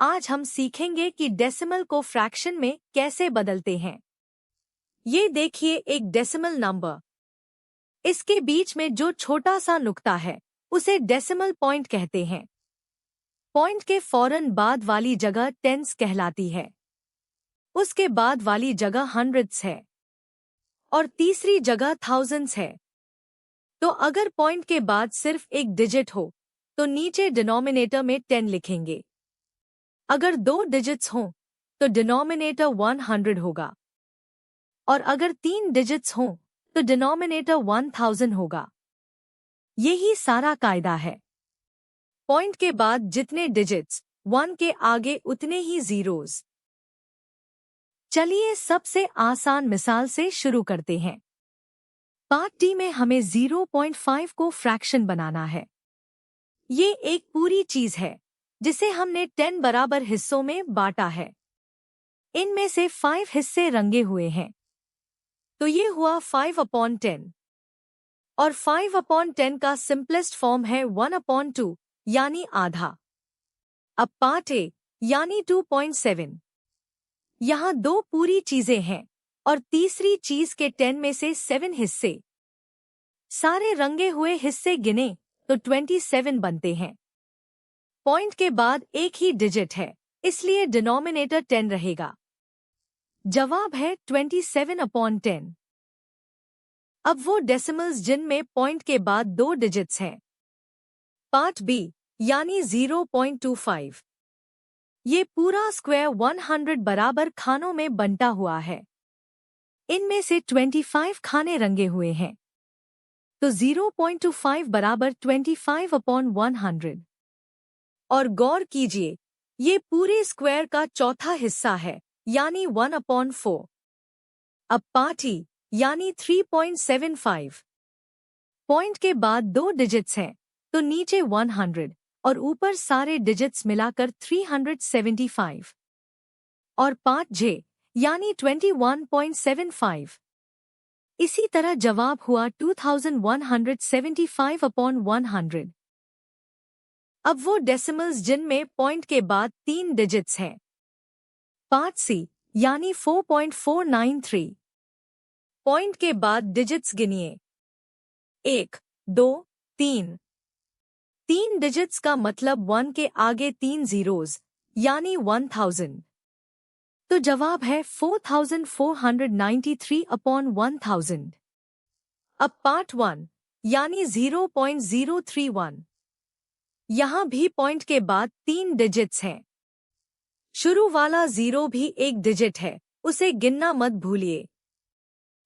आज हम सीखेंगे कि डेसिमल को फ्रैक्शन में कैसे बदलते हैं। ये देखिए एक डेसिमल नंबर। इसके बीच में जो छोटा सा नुक्ता है उसे डेसिमल पॉइंट कहते हैं। पॉइंट के फौरन बाद वाली जगह टेंस कहलाती है, उसके बाद वाली जगह हंड्रेड्स है और तीसरी जगह थाउजेंड्स है। तो अगर पॉइंट के बाद सिर्फ एक डिजिट हो तो नीचे डिनोमिनेटर में 10 लिखेंगे। अगर 2 डिजिट्स हों तो डिनोमिनेटर 100 होगा और अगर 3 डिजिट्स हों तो डिनोमिनेटर 1000 होगा। यही सारा कायदा है। पॉइंट के बाद जितने डिजिट्स 1 के आगे उतने ही जीरोस। चलिए सबसे आसान मिसाल से शुरू करते हैं। पार्ट डी में हमें 0.5 को फ्रैक्शन बनाना है। ये एक पूरी चीज है जिसे हमने 10 बराबर हिस्सों में बांटा है। इनमें से 5 हिस्से रंगे हुए हैं, तो ये हुआ 5/10 और 5/10 का सिंपलेस्ट फॉर्म है 1/2 यानी आधा। अब पार्ट ए यानी 2.7। यहाँ 2 पूरी चीजें हैं और तीसरी चीज के 10 में से 7 हिस्से। सारे रंगे हुए हिस्से गिने तो 27 बनते हैं। पॉइंट के बाद एक ही डिजिट है, इसलिए डिनोमिनेटर 10 रहेगा। जवाब है 27/10। अब वो डेसिमल्स जिनमें पॉइंट के बाद 2 डिजिट्स हैं। पार्ट बी यानी 0.25। ये पूरा स्क्वायर 100 बराबर खानों में बंटा हुआ है। इनमें से 25 खाने रंगे हुए हैं, तो 0.25 बराबर 25/100। और गौर कीजिए, ये पूरे स्क्वायर का चौथा हिस्सा है यानी 1/4। अब पार्ट ई यानी 3.75। पॉइंट के बाद 2 डिजिट्स हैं, तो नीचे 100 और ऊपर सारे डिजिट्स मिलाकर 375। और पार्ट जे यानी 21.75। इसी तरह जवाब हुआ 2175/100। अब वो डेसिमल्स जिनमें पॉइंट के बाद 3 डिजिट्स हैं। पार्ट सी यानी 4.493। पॉइंट के बाद डिजिट्स गिनिए। 1, 2, 3। 3 डिजिट्स का मतलब 1 के आगे 3 जीरोस यानी 1000। तो जवाब है 4493/1000। अब पार्ट 1 यानी 0.031। यहाँ भी पॉइंट के बाद 3 डिजिट्स हैं। शुरू वाला 0 भी एक डिजिट है, उसे गिनना मत भूलिए।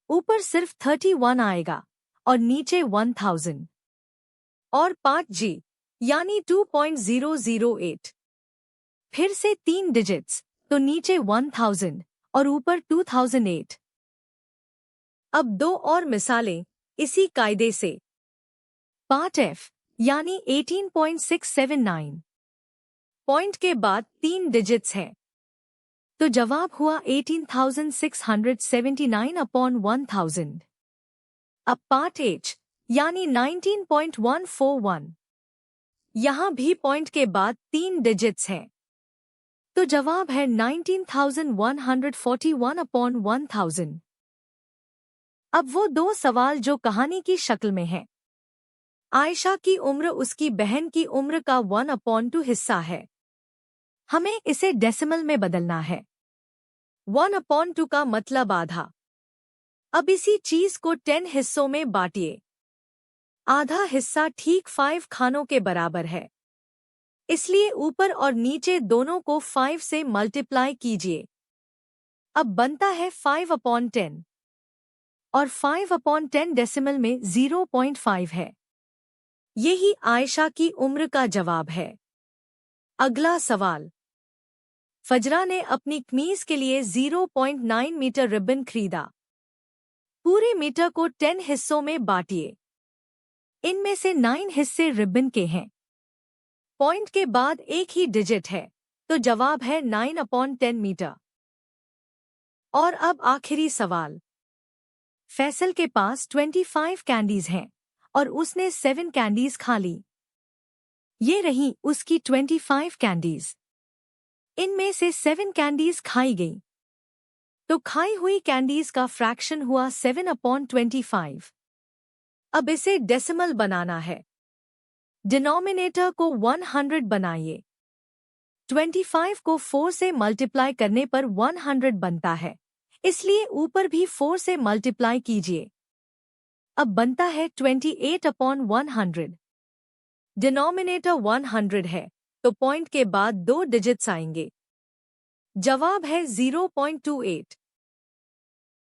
ऊपर सिर्फ 31 आएगा और नीचे 1000। और पार्ट जी यानी 2.008। फिर से 3 डिजिट्स, तो नीचे 1000 और ऊपर 2008। अब 2 और मिसालें इसी कायदे से। पार्ट एफ यानी 18.679। पॉइंट के बाद 3 डिजिट्स हैं, तो जवाब हुआ 18,679/1000। अब पार्ट एच यानी 19.141। यहाँ भी पॉइंट के बाद 3 डिजिट्स हैं, तो जवाब है 19,141/1000। अब वो 2 सवाल जो कहानी की शक्ल में हैं। आयशा की उम्र उसकी बहन की उम्र का 1/2 हिस्सा है। हमें इसे डेसिमल में बदलना है। 1/2 का मतलब आधा। अब इसी चीज को 10 हिस्सों में बांटिए। आधा हिस्सा ठीक 5 खानों के बराबर है, इसलिए ऊपर और नीचे दोनों को 5 से मल्टीप्लाई कीजिए। अब बनता है 5/10 और 5/10 डेसिमल में 0.5 है। यही आयशा की उम्र का जवाब है। अगला सवाल। फजरा ने अपनी कमीज के लिए 0.9 मीटर रिबन खरीदा। पूरे मीटर को 10 हिस्सों में बांटिए। इनमें से 9 हिस्से रिबन के हैं। पॉइंट के बाद एक ही डिजिट है, तो जवाब है 9/10 मीटर। और अब आखिरी सवाल। फैसल के पास 25 कैंडीज हैं और उसने 7 कैंडीज खा ली। ये रही उसकी 25 कैंडीज। इनमें से 7 कैंडीज खाई गई, तो खाई हुई कैंडीज का फ्रैक्शन हुआ 7/25। अब इसे डेसिमल बनाना है। डिनोमिनेटर को 100 बनाइए। 25 को 4 से मल्टीप्लाई करने पर 100 बनता है, इसलिए ऊपर भी 4 से मल्टीप्लाई कीजिए। अब बनता है 28/100। डिनोमिनेटर 100 है, तो पॉइंट के बाद 2 डिजिट्स आएंगे। जवाब है 0.28।